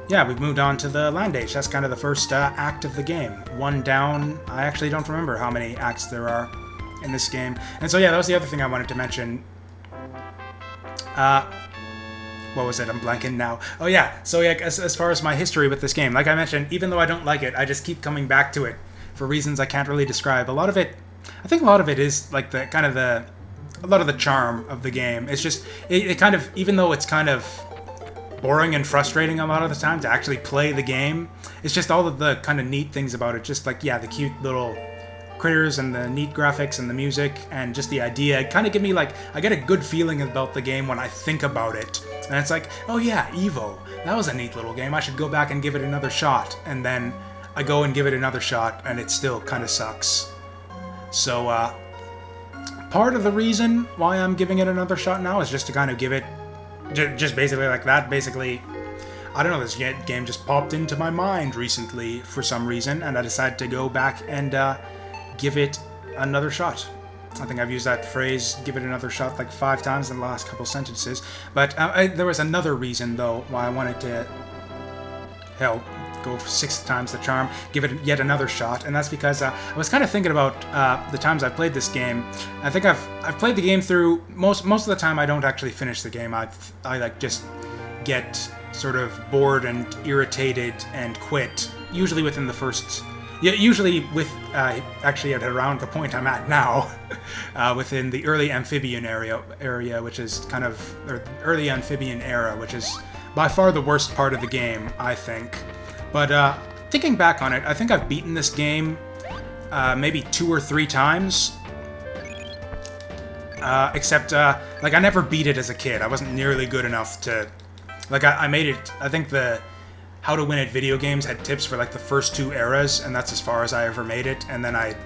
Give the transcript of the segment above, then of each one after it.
yeah, we've moved on to the land age. That's kind of the first act of the game. One down. I actually don't remember how many acts there are in this game. And so yeah, that was the other thing I wanted to mention. What was it? I'm blanking now. Oh yeah, so yeah, as far as my history with this game, like I mentioned, even though I don't like it, I just keep coming back to it for reasons I can't really describe. A lot of it, I think a lot of it is like the kind of a lot of the charm of the game. It's just, it kind of, even though it's kind of boring and frustrating a lot of the time to actually play the game, it's just all of the kind of neat things about it. Just like, yeah, the cute little critters and the neat graphics and the music and just the idea kind of give me like, I get a good feeling about the game when I think about it. And it's like, oh yeah, E.V.O, that was a neat little game. I should go back and give it another shot. And then I go and give it another shot and it still kind of sucks. So part of the reason why I'm giving it another shot now is just to kind of give it just basically like that. Basically, I don't know, this game just popped into my mind recently for some reason, and I decided to go back and give it another shot. I think I've used that phrase, give it another shot, like 5 times in the last couple sentences. But there was another reason, though, why I wanted to, hell, go for 6 times the charm, give it yet another shot, and that's because I was kind of thinking about the times I've played this game. I think I've played the game through, most of the time I don't actually finish the game. I like just get sort of bored and irritated and quit, usually within the first... Yeah, usually with, actually at around the point I'm at now, within the early amphibian area, which is kind of, or early amphibian era, which is by far the worst part of the game, I think. But thinking back on it, I think I've beaten this game maybe 2 or 3 times. Except, like, I never beat it as a kid. I wasn't nearly good enough to... Like, I made it... I think the How to Win at Video Games had tips for, like, the first 2 eras, and that's as far as I ever made it. And then I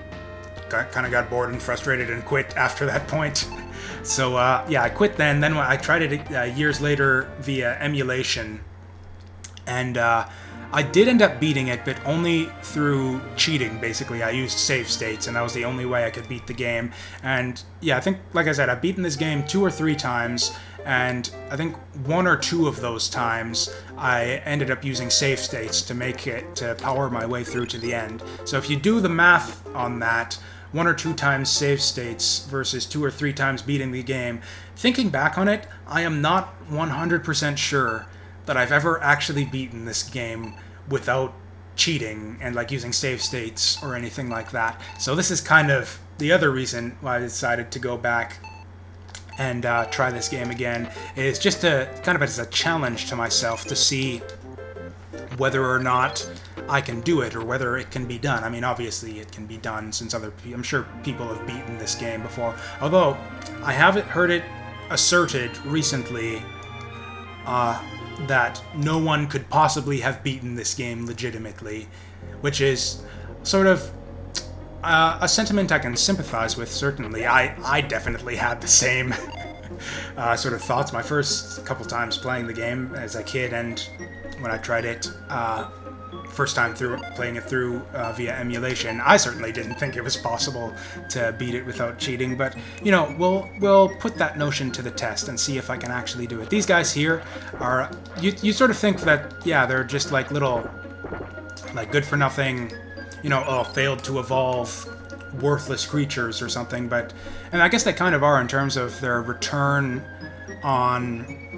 kind of got bored and frustrated and quit after that point. So, yeah, I quit then. Then I tried it years later via emulation. And, I did end up beating it, but only through cheating, basically. I used save states, and that was the only way I could beat the game. And, yeah, I think, like I said, I've beaten this game 2 or 3 times, and I think 1 or 2 of those times I ended up using save states to make it, to power my way through to the end. So if you do the math on that, 1 or 2 times save states versus 2 or 3 times beating the game, thinking back on it, I am not 100% sure that I've ever actually beaten this game without cheating and like using save states or anything like that. So this is kind of the other reason why I decided to go back and try this game again, is just to kind of as a challenge to myself to see whether or not I can do it or whether it can be done. I mean, obviously it can be done since I'm sure people have beaten this game before. Although I haven't heard it asserted recently that no one could possibly have beaten this game legitimately, which is sort of a sentiment I can sympathize with, certainly. I definitely had the same sort of thoughts my first couple times playing the game as a kid, and when I tried it first time through playing it through via emulation, I certainly didn't think it was possible to beat it without cheating. But you know, we'll put that notion to the test and see if I can actually do it. These guys here are you sort of think that, yeah, they're just like little, like, good for nothing, you know, oh, failed to evolve worthless creatures or something. But, and I guess they kind of are in terms of their return on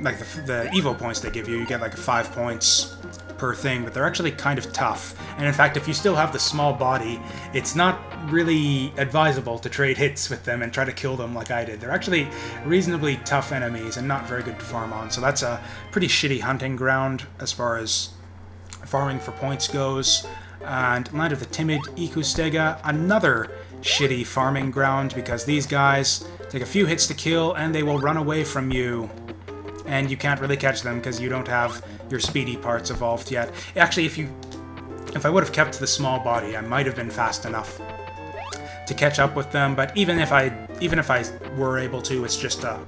like the E.V.O points they give you. You get like 5 points per thing, but they're actually kind of tough. And in fact, if you still have the small body, it's not really advisable to trade hits with them and try to kill them like I did. They're actually reasonably tough enemies and not very good to farm on. So that's a pretty shitty hunting ground as far as farming for points goes. And Land of the Timid, Ikustega, another shitty farming ground, because these guys take a few hits to kill and they will run away from you. And you can't really catch them because you don't have your speedy parts evolved yet. Actually, if I would have kept the small body, I might have been fast enough to catch up with them. But even if I were able to, it's just a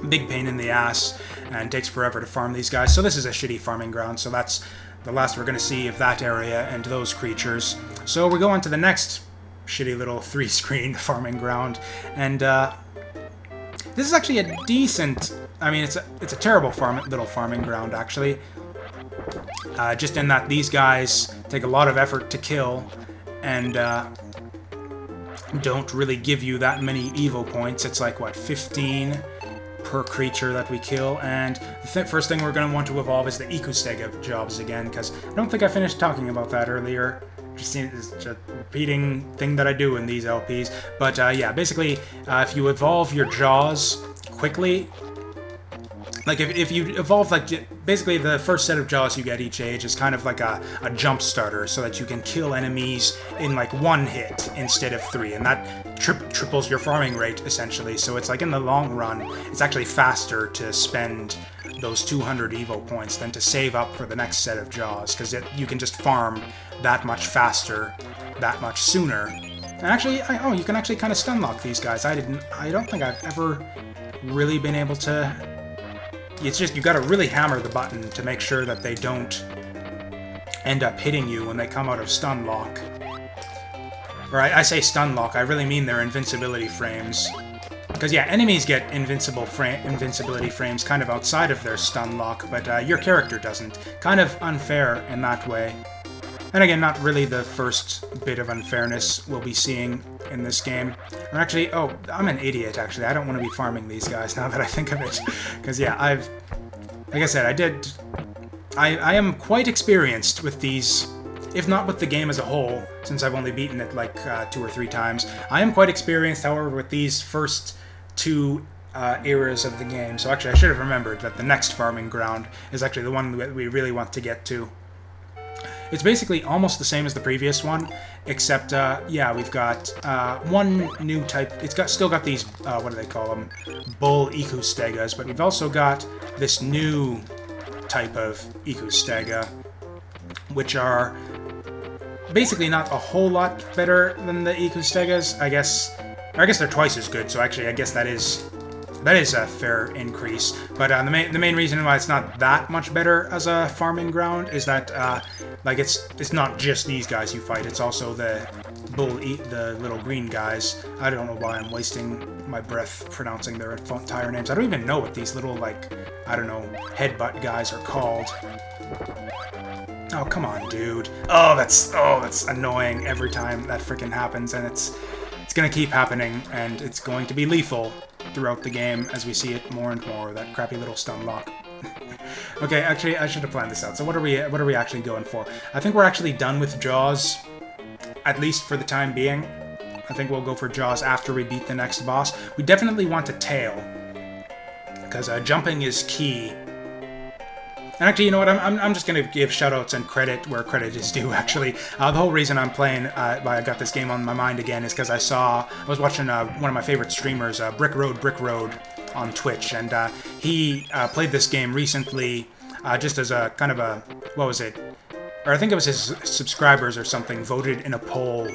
big pain in the ass and takes forever to farm these guys. So this is a shitty farming ground. So that's the last we're going to see of that area and those creatures. So we go on to the next shitty little 3-screen farming ground, and this is actually a decent... I mean, it's a terrible little farming ground, actually. just in that these guys take a lot of effort to kill, and don't really give you that many EVO points. It's like, what, 15 per creature that we kill, and the first thing we're going to want to evolve is the Ecostega jobs again, because I don't think I finished talking about that earlier. Just it's just a repeating thing that I do in these LPs. But yeah, basically, if you evolve your jaws quickly, like if you evolve, like, basically the first set of jaws you get each age is kind of like a jump starter, so that you can kill enemies in like 1 hit instead of 3, and that triples your farming rate essentially. So it's like, in the long run, it's actually faster to spend those 200 EVO points than to save up for the next set of jaws, because you can just farm that much faster, that much sooner. And actually, oh, you can actually kind of stun lock these guys. I don't think I've ever really been able to. It's just, you gotta really hammer the button to make sure that they don't end up hitting you when they come out of stun lock. Or I say stun lock, I really mean their invincibility frames. Because yeah, enemies get invincibility frames kind of outside of their stun lock, but your character doesn't. Kind of unfair in that way. And again, not really the first bit of unfairness we'll be seeing in this game. Or actually, oh, I'm an idiot, actually. I don't want to be farming these guys now that I think of it. Because yeah, like I said, I am quite experienced with these, if not with the game as a whole, since I've only beaten it like 2 or 3 times. I am quite experienced, however, with these first 2 eras of the game. So actually, I should have remembered that the next farming ground is actually the one that we really want to get to. It's basically almost the same as the previous one, except, yeah, we've got one new type. It's still got these, what do they call them? Bull Ecostegas, but we've also got this new type of Ecostega, which are basically not a whole lot better than the Ecostegas, I guess. Or I guess they're twice as good, so actually I guess that is a fair increase. But the main reason why it's not that much better as a farming ground is that like it's not just these guys you fight. It's also the little green guys. I don't know why I'm wasting my breath pronouncing their entire names. I don't even know what these little, like, I don't know, headbutt guys are called. Oh, come on, dude. Oh, that's annoying every time that freaking happens, and it's gonna keep happening, and it's going to be lethal throughout the game as we see it more and more, that crappy little stun lock. Okay, actually, I should have planned this out. So what are we actually going for? I think we're actually done with Jaws, at least for the time being. I think we'll go for Jaws after we beat the next boss. We definitely want a tail, because jumping is key. And actually, you know what? I'm just going to give shoutouts and credit where credit is due, actually. The whole reason I'm playing, why I got this game on my mind again, is because I was watching one of my favorite streamers, Brick Road, on Twitch, and he played this game recently, just as a kind of a, what was it? Or I think it was his subscribers or something voted in a poll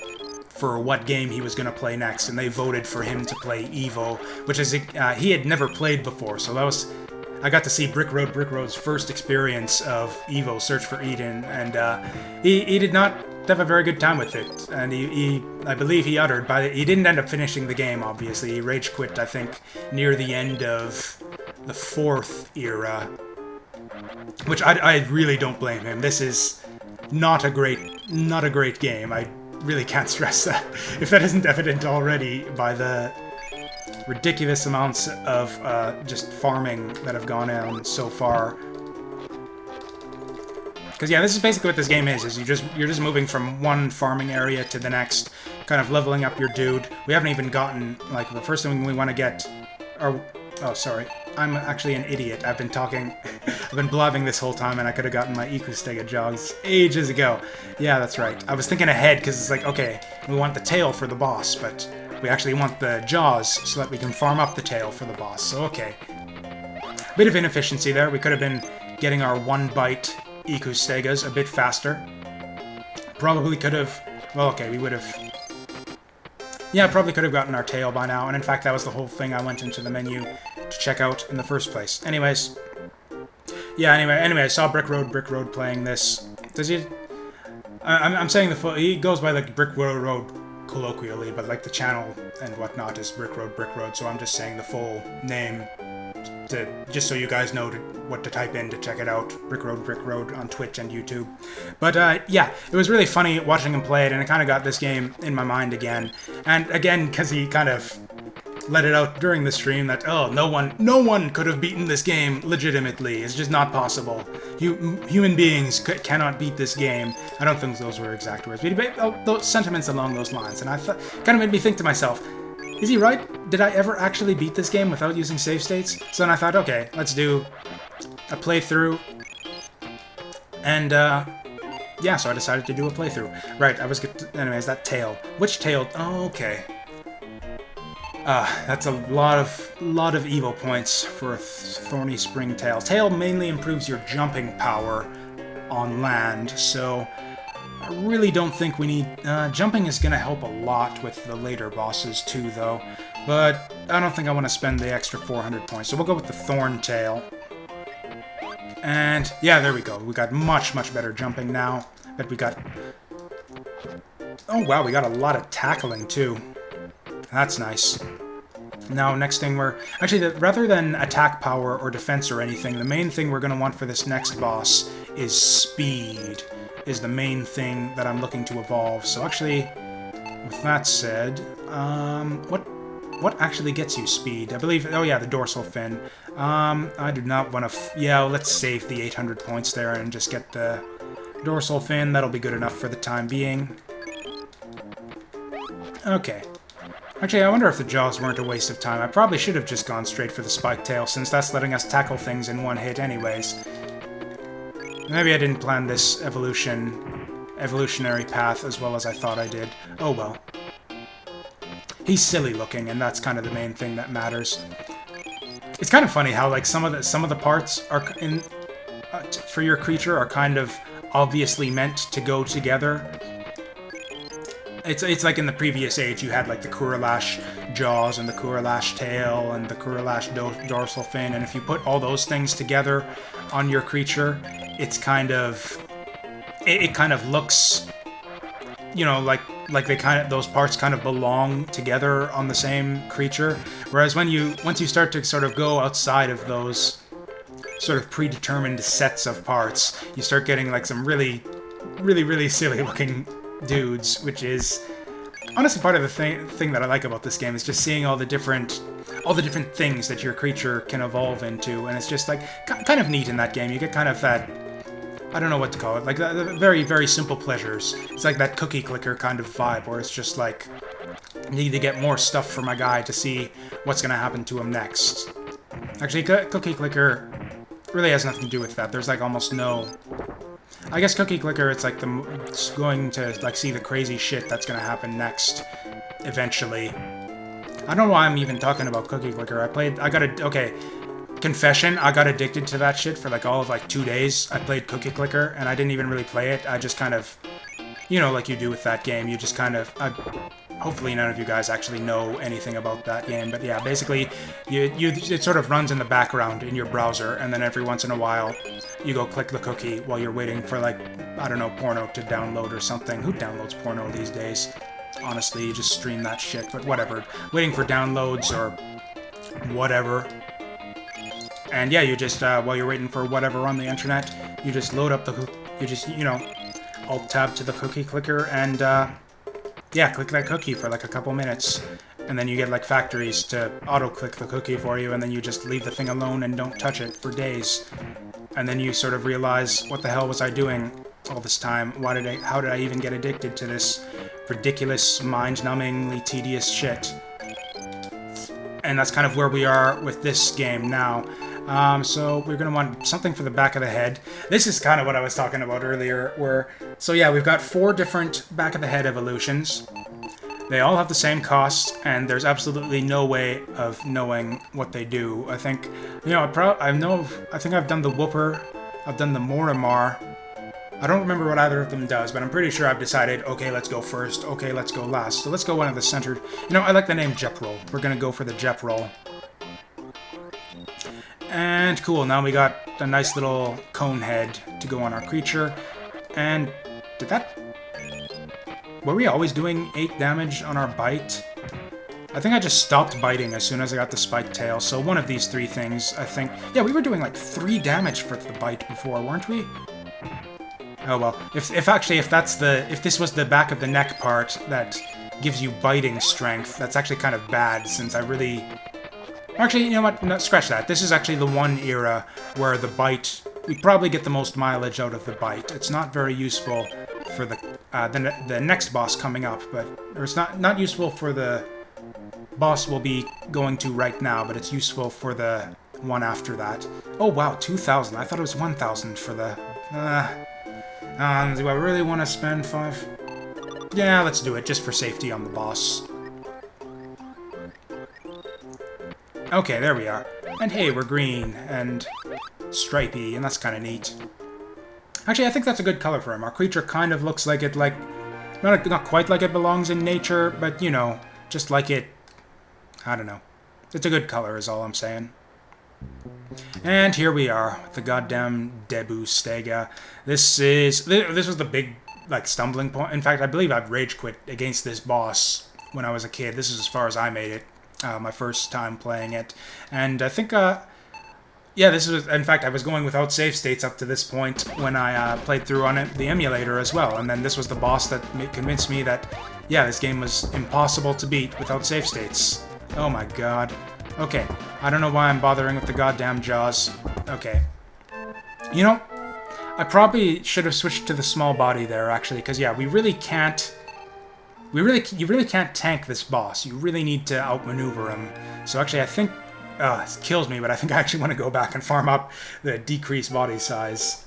for what game he was going to play next, and they voted for him to play E.V.O, which is he had never played before, so that was. I got to see Brick Road's first experience of E.V.O, Search for Eden, and he did not have a very good time with it. And I believe he uttered, he didn't end up finishing the game, obviously. He rage quit, I think, near the end of the 4th era, which I really don't blame him. This is not a great game. I really can't stress that, if that isn't evident already by the ridiculous amounts of just farming that have gone on so far. Because yeah, this is basically what this game is you're just moving from one farming area to the next, kind of leveling up your dude. We haven't even gotten, like, the first thing we want to get, or, oh, sorry, I'm actually an idiot. I've been talking, I've been blabbing this whole time, and I could have gotten my Ecostega jogs ages ago. Yeah, that's right. I was thinking ahead, because it's like, okay, we want the tail for the boss, but we actually want the jaws so that we can farm up the tail for the boss, so okay. Bit of inefficiency there. We could have been getting our 1-bite Ecostegas a bit faster. Probably could have, well, okay, we would have, yeah, probably could have gotten our tail by now, and in fact that was the whole thing I went into the menu to check out in the first place. Anyways, yeah, anyway, I saw Brick Road playing this. Does he, I'm saying he goes by like Brick Road colloquially, but like the channel and whatnot is Brick Road, so I'm just saying the full name just so you guys know what to type in to check it out. Brick Road on Twitch and YouTube. But yeah, it was really funny watching him play it, and it kind of got this game in my mind again. And again, because he kind of let it out during the stream that, oh, no one could have beaten this game legitimately. It's just not possible. Human beings cannot beat this game. I don't think those were exact words, but those sentiments along those lines. And I kind of made me think to myself, is he right? Did I ever actually beat this game without using save states? So then I thought, okay, let's do a playthrough. And yeah, so I decided to do a playthrough. Right, anyways, that tail. Which tail? Oh, okay. That's a lot of E.V.O points for a Thorny Spring Tail. Tail mainly improves your jumping power on land, so I really don't think we need... jumping is going to help a lot with the later bosses too, though, but I don't think I want to spend the extra 400 points, so we'll go with the Thorn Tail. And yeah, there we go. We got much better jumping now. But we got... Oh wow, we got a lot of tackling too. That's nice. Now, next thing actually, rather than attack power or defense or anything, the main thing we're going to want for this next boss is speed, is the main thing that I'm looking to evolve. So actually, with that said, what actually gets you speed? I believe, oh yeah, the dorsal fin. I do not want to, yeah, let's save the 800 points there and just get the dorsal fin. That'll be good enough for the time being. Okay. Actually, I wonder if the jaws weren't a waste of time. I probably should have just gone straight for the spike tail, since that's letting us tackle things in one hit anyways. Maybe I didn't plan this evolutionary path as well as I thought I did. Oh well. He's silly looking, and that's kind of the main thing that matters. It's kind of funny how like some of the parts are for your creature are kind of obviously meant to go together. It's like in the previous age, you had like the Kuralash jaws and the Kuralash tail and the Kuralash dorsal fin, and if you put all those things together on your creature, it's kind of it kind of looks, you know, like those parts kind of belong together on the same creature. Whereas once you start to sort of go outside of those sort of predetermined sets of parts, you start getting like some really silly looking dudes, which is honestly part of the thing that I like about this game, is just seeing all the different things that your creature can evolve into, and it's just like kind of neat in that game. You get kind of that, I don't know what to call it, like the very simple pleasures. It's like that cookie clicker kind of vibe, where it's just like, I need to get more stuff for my guy to see what's gonna happen to him next. Actually, cookie clicker really has nothing to do with that. There's like almost no... I guess Cookie Clicker, it's like it's going to like see the crazy shit that's gonna happen next, eventually. I don't know why I'm even talking about Cookie Clicker. Okay, confession, I got addicted to that shit for like all of like 2 days. I played Cookie Clicker, and I didn't even really play it. I just kind of, you know, like you do with that game, you just kind of... Hopefully none of you guys actually know anything about that game, but yeah, basically, it sort of runs in the background in your browser, and then every once in a while, you go click the cookie while you're waiting for, like, I don't know, porno to download or something. Who downloads porno these days? Honestly, you just stream that shit, but whatever. Waiting for downloads or whatever. And yeah, you just, while you're waiting for whatever on the internet, you just load up you know, Alt-tab to the Cookie Clicker, and, yeah, click that cookie for like a couple minutes, and then you get like factories to auto-click the cookie for you, and then you just leave the thing alone and don't touch it for days. And then you sort of realize, what the hell was I doing all this time? How did I even get addicted to this ridiculous, mind-numbingly tedious shit? And that's kind of where we are with this game now. So we're going to want something for the back of the head. This is kind of what I was talking about earlier, so yeah, we've got 4 different back of the head evolutions. They all have the same cost, and there's absolutely no way of knowing what they do. I think, you know, I think I've done the Whooper, I've done the Morimar. I don't remember what either of them does, but I'm pretty sure I've decided, okay, let's go first, okay, let's go last. So let's go one of the centered. You know, I like the name Jeprol. We're going to go for the Jeprol. And cool, now we got a nice little cone head to go on our creature. And were we always doing 8 damage on our bite? I think I just stopped biting as soon as I got the spiked tail, so one of these three things, I think... Yeah, we were doing like 3 damage for the bite before, weren't we? Oh well, if this was the back of the neck part that gives you biting strength, that's actually kind of bad, since I really... Actually, you know what? No, scratch that. This is actually the one era where the bite... We probably get the most mileage out of the bite. It's not very useful for the next boss coming up, but... Or it's not useful for the boss we'll be going to right now, but it's useful for the one after that. Oh wow, 2,000. I thought it was 1,000 for the... do I really want to spend 5? Yeah, let's do it, just for safety on the boss. Okay, there we are. And hey, we're green and stripy, and that's kind of neat. Actually, I think that's a good color for him. Our creature kind of looks like it, like... Not quite like it belongs in nature, but, you know, just like it... I don't know. It's a good color is all I'm saying. And here we are, the goddamn Debu Stega. This was the big, like, stumbling point. In fact, I believe I've rage quit against this boss when I was a kid. This is as far as I made it, my first time playing it. And I think, yeah, this was, in fact, I was going without save states up to this point when I played through on the emulator as well. And then this was the boss that convinced me that, yeah, this game was impossible to beat without save states. Oh my god. Okay, I don't know why I'm bothering with the goddamn jaws. Okay. You know, I probably should have switched to the small body there, actually, because, yeah, you really can't tank this boss. You really need to outmaneuver him. So, actually, I think... it kills me, but I think I actually want to go back and farm up the decreased body size.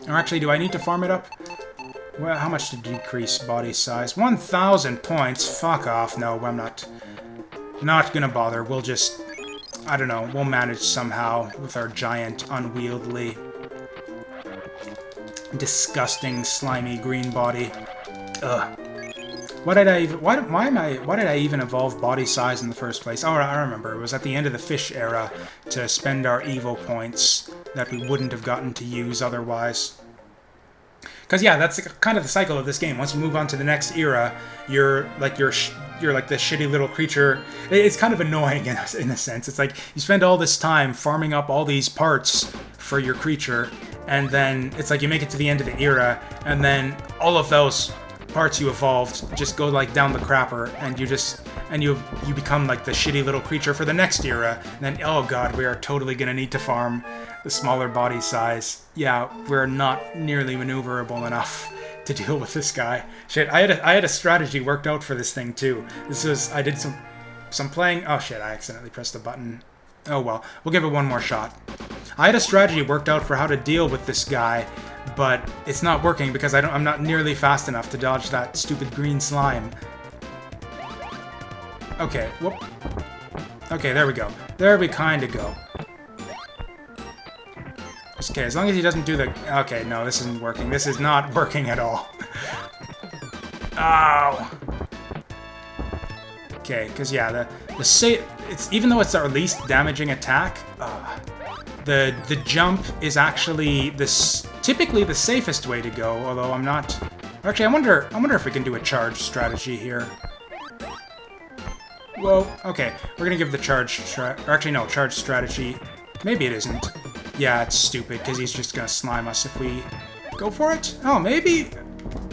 Or actually, do I need to farm it up? Well, how much to decrease body size? 1,000 points? Fuck off. No, I'm not gonna bother. We'll just... I don't know. We'll manage somehow with our giant, unwieldy, disgusting, slimy green body. Ugh. Why did I even evolve body size in the first place? Oh, I remember. It was at the end of the fish era to spend our E.V.O points that we wouldn't have gotten to use otherwise. Because, yeah, that's kind of the cycle of this game. Once you move on to the next era, you're like the shitty little creature. It's kind of annoying in a sense. It's like you spend all this time farming up all these parts for your creature, and then it's like you make it to the end of the era, and then all of those parts you evolved just go like down the crapper, and you become like the shitty little creature for the next era. And then, oh god, we are totally gonna need to farm the smaller body size. Yeah, we're not nearly maneuverable enough to deal with this guy. Shit, I had a strategy worked out for this thing too. I did some playing. Oh shit, I accidentally pressed the button. Oh well, we'll give it one more shot. I had a strategy worked out for how to deal with this guy, but it's not working because I'm not nearly fast enough to dodge that stupid green slime. Okay, whoop. Okay, there we go. There we kinda go. Okay, as long as he doesn't do the... Okay, no, this isn't working. This is not working at all. Ow! Okay, because, yeah, even though it's our least damaging attack, the jump is actually typically the safest way to go, although I'm not... Actually, I wonder if we can do a charge strategy here. Whoa, okay, we're gonna give the charge strategy. Maybe it isn't. Yeah, it's stupid, because he's just gonna slime us if we go for it. Oh, maybe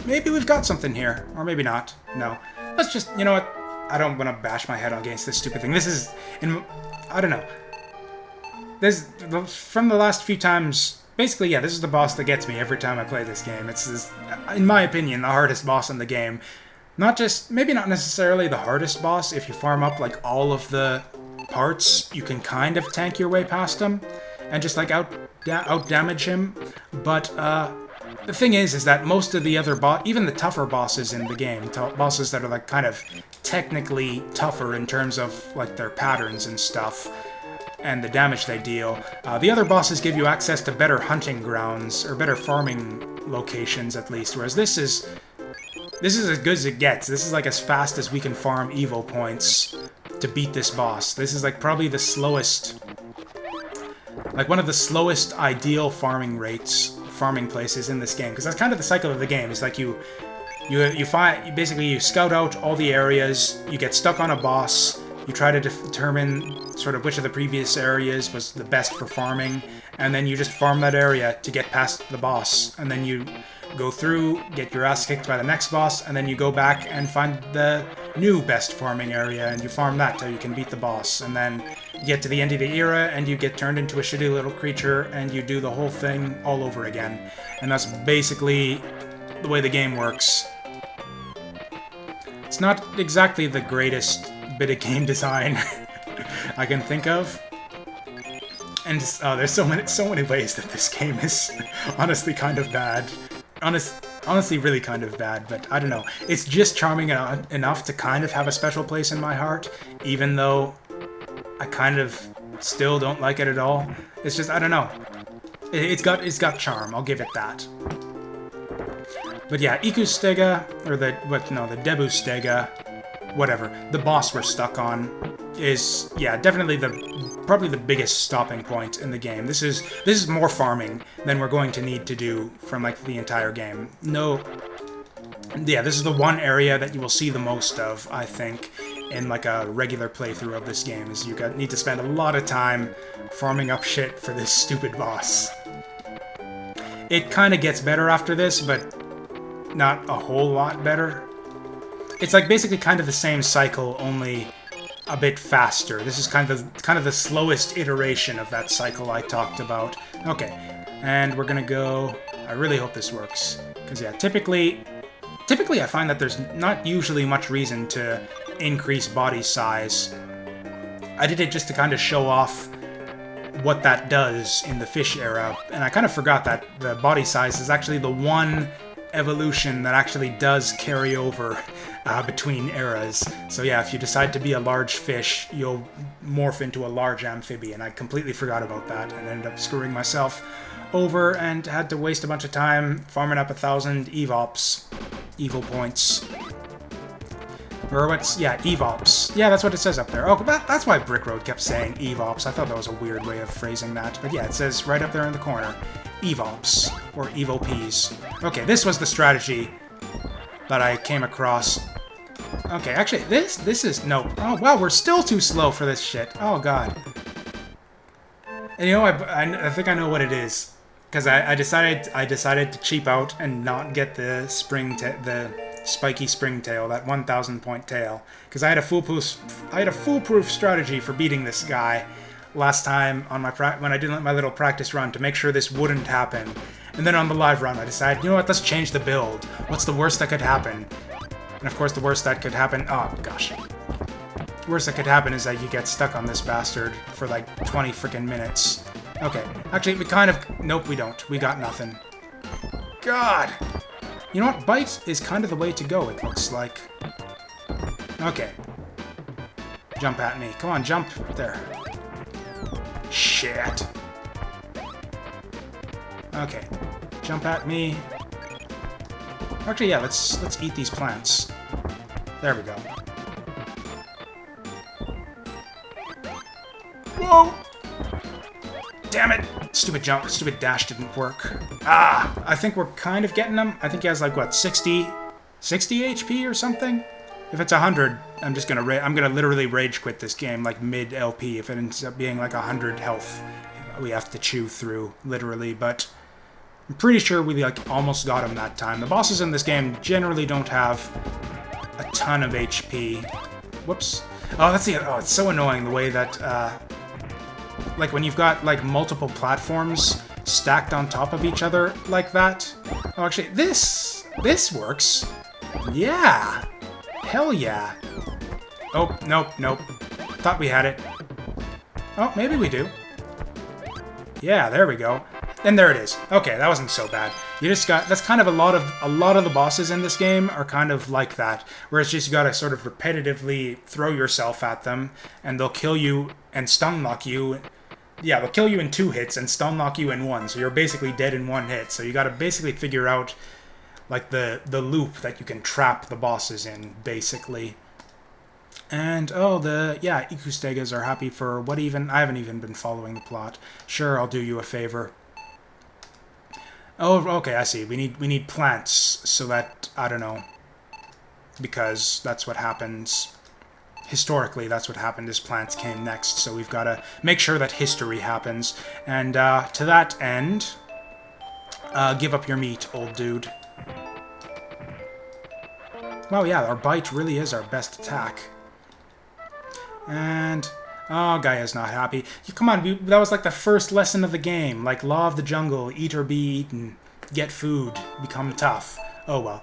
we've got something here. Or maybe not. No. Let's just, you know what? I don't want to bash my head against this stupid thing. This is, I don't know. From the last few times, basically, yeah, this is the boss that gets me every time I play this game. It's in my opinion, the hardest boss in the game. Maybe not necessarily the hardest boss. If you farm up, like, all of the parts, you can kind of tank your way past him and just, like, out damage him. But the thing is that most of the other even the tougher bosses in the game, bosses that are, like, kind of technically tougher in terms of, like, their patterns and stuff and the damage they deal, the other bosses give you access to better hunting grounds or better farming locations, at least, whereas this is as good as it gets. This is, like, as fast as we can farm E.V.O points to beat this boss. This is, like, probably the slowest, like, one of the slowest ideal farming places in this game, because that's kind of the cycle of the game. Is like you you scout out all the areas, you get stuck on a boss, you try to determine sort of which of the previous areas was the best for farming, and then you just farm that area to get past the boss, and then you go through, get your ass kicked by the next boss, and then you go back and find the new best farming area, and you farm that till you can beat the boss, and then you get to the end of the era, and you get turned into a shitty little creature, and you do the whole thing all over again. And that's basically the way the game works. It's not exactly the greatest bit of game design I can think of. And there's so many ways that this game is honestly kind of bad. Honestly really kind of bad, but I don't know. It's just charming enough to kind of have a special place in my heart, even though I kind of still don't like it at all. It's just, I don't know. It's got charm, I'll give it that. But yeah, Ikustega, or the Debustega, whatever, the boss we're stuck on is, yeah, definitely probably the biggest stopping point in the game. This is more farming than we're going to need to do from, like, the entire game. No, yeah, this is the one area that you will see the most of, I think, in, like, a regular playthrough of this game, is you need to spend a lot of time farming up shit for this stupid boss. It kind of gets better after this, but not a whole lot better. It's like basically kind of the same cycle, only a bit faster. This is kind of the slowest iteration of that cycle I talked about. Okay, and we're gonna go. I really hope this works, because yeah, typically I find that there's not usually much reason to increase body size. I did it just to kind of show off what that does in the fish era, and I kind of forgot that the body size is actually the one evolution that actually does carry over between eras. So yeah, if you decide to be a large fish, you'll morph into a large amphibian. I completely forgot about that and ended up screwing myself over and had to waste a bunch of time farming up 1,000 evil points. Or what's, yeah, EVOPs. Yeah, that's what it says up there. Oh, that's why Brick Road kept saying EVOPs. I thought that was a weird way of phrasing that. But yeah, it says right up there in the corner, EVOPs, or EVOPs. Okay, this was the strategy that I came across. Okay, actually, this is, no. Oh, wow, we're still too slow for this shit. Oh, God. And you know, I think I know what it is. Because I decided to cheap out and not get the spiky springtail, that 1,000 point tail, because I had a foolproof strategy for beating this guy last time on when I did my little practice run to make sure this wouldn't happen. And then on the live run, I decided, you know what, let's change the build. What's the worst that could happen? And of course, the worst that could happen, oh gosh, the worst that could happen is that you get stuck on this bastard for like 20 freaking minutes. Okay, actually, we kind of, nope, we don't. We got nothing. God. You know what? Bite is kind of the way to go, it looks like. Okay. Jump at me. Come on, jump. There. Shit. Okay. Jump at me. Actually, yeah, let's eat these plants. There we go. Whoa! Damn it! Stupid jump, stupid dash didn't work. Ah! I think we're kind of getting him. I think he has like, what, 60 HP or something? If it's 100, I'm gonna literally rage quit this game, like mid-LP, if it ends up being like 100 health. We have to chew through, literally, but I'm pretty sure we like almost got him that time. The bosses in this game generally don't have a ton of HP. Whoops. Oh, that's the, oh, it's so annoying the way that, like when you've got like multiple platforms stacked on top of each other like that. Oh, actually, this works. Yeah. Hell yeah. Oh, nope, nope. Thought we had it. Oh, maybe we do. Yeah, there we go. And there it is. Okay, that wasn't so bad. You just got, that's kind of a lot of the bosses in this game are kind of like that, where it's just you gotta sort of repetitively throw yourself at them, and they'll kill you and stun lock you. Yeah, they'll kill you in 2 hits and stun lock you in 1, so you're basically dead in 1 hit. So you gotta basically figure out like the loop that you can trap the bosses in, basically. And, oh, yeah, Ikustegas are happy for what even? I haven't even been following the plot. Sure, I'll do you a favor. Oh, okay, I see. We need plants so that, I don't know, because that's what happens. Historically, that's what happened, is plants came next, so we've got to make sure that history happens. And to that end, give up your meat, old dude. Well, yeah, our bite really is our best attack. And... oh, Gaia's not happy. Come on, that was like the first lesson of the game. Like, law of the jungle, eat or be eaten. Get food, become tough. Oh, well.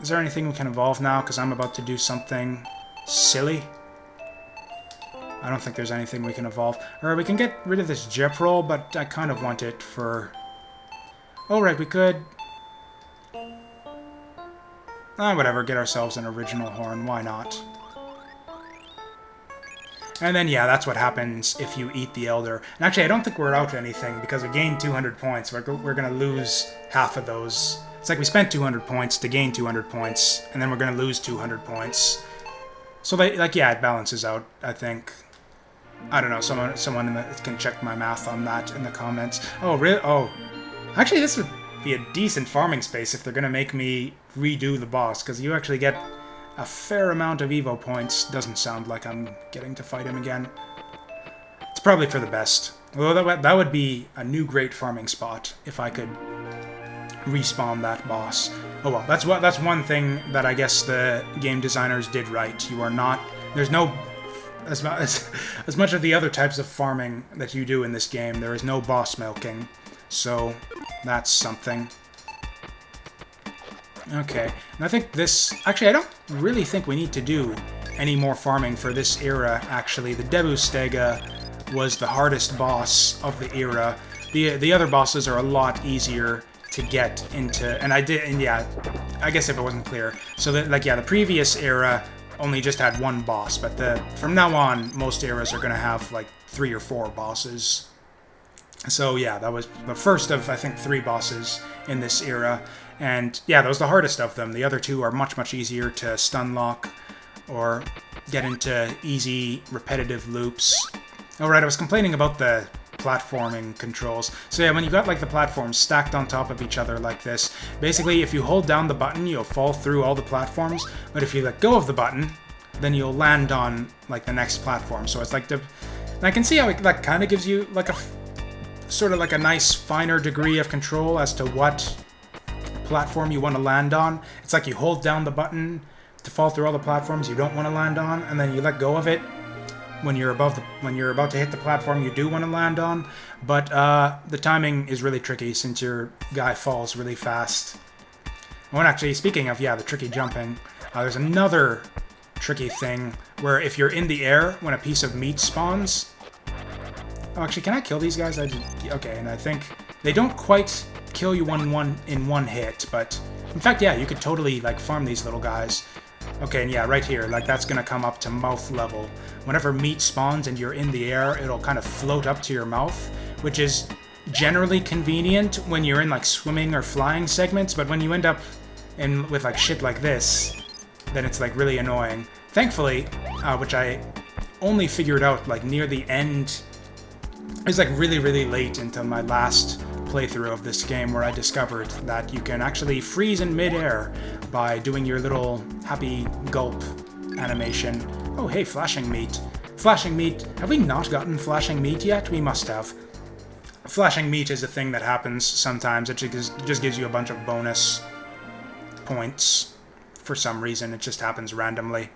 Is there anything we can evolve now? Because I'm about to do something silly. I don't think there's anything we can evolve. Or we can get rid of this Jip roll, but I kind of want it for... oh, right, we could... whatever, get ourselves an original horn. Why not? And then, yeah, that's what happens if you eat the Elder. And actually, I don't think we're out anything, because we gained 200 points. We're going to lose half of those. It's like we spent 200 points to gain 200 points, and then we're going to lose 200 points. So, yeah, it balances out, I think. I don't know, someone can check my math on that in the comments. Oh, really? Oh. Actually, this would be a decent farming space if they're going to make me redo the boss, because you actually get a fair amount of E.V.O points. Doesn't sound like I'm getting to fight him again. It's probably for the best. Although that would be a new great farming spot if I could respawn that boss. Oh well, that's one thing that I guess the game designers did right. You are not... there's no... as much of the other types of farming that you do in this game, there is no boss milking. So, that's something. Okay, and I think this... actually, I don't really think we need to do any more farming for this era, actually. The Debustega was the hardest boss of the era. The other bosses are a lot easier to get into, and yeah, I guess if it wasn't clear. So that, like, yeah, the previous era only just had one boss, but from now on, most eras are gonna have like 3 or 4 bosses. So yeah, that was the first of, I think, 3 bosses in this era, and yeah, that was the hardest of them. The other 2 are much easier to stun lock or get into easy repetitive loops. Alright, I was complaining about the platforming controls. So yeah, when you got like the platforms stacked on top of each other like this, basically if you hold down the button, you'll fall through all the platforms, but if you let go of the button, then you'll land on like the next platform. So it's like and I can see how it like kind of gives you like a sort of like a nice finer degree of control as to what platform you want to land on. It's like you hold down the button to fall through all the platforms you don't want to land on, and then you let go of it when you're about to hit the platform you do want to land on. But the timing is really tricky since your guy falls really fast. And actually, speaking of, yeah, the tricky jumping, there's another tricky thing where if you're in the air when a piece of meat spawns... oh, actually, can I kill these guys? Okay, and I think they don't quite kill you in one hit, but in fact, yeah, you could totally like farm these little guys. Okay, and yeah, right here, like that's gonna come up to mouth level. Whenever meat spawns and you're in the air, it'll kind of float up to your mouth, which is generally convenient when you're in like swimming or flying segments, but when you end up in with like shit like this, then it's like really annoying. Thankfully, which I only figured out like near the end, it was like really late into my last playthrough of this game where I discovered that you can actually freeze in midair by doing your little happy gulp animation. Oh, hey, flashing meat. Flashing meat. Have we not gotten flashing meat yet? We must have. Flashing meat is a thing that happens sometimes. It just gives you a bunch of bonus points. For some reason, it just happens randomly.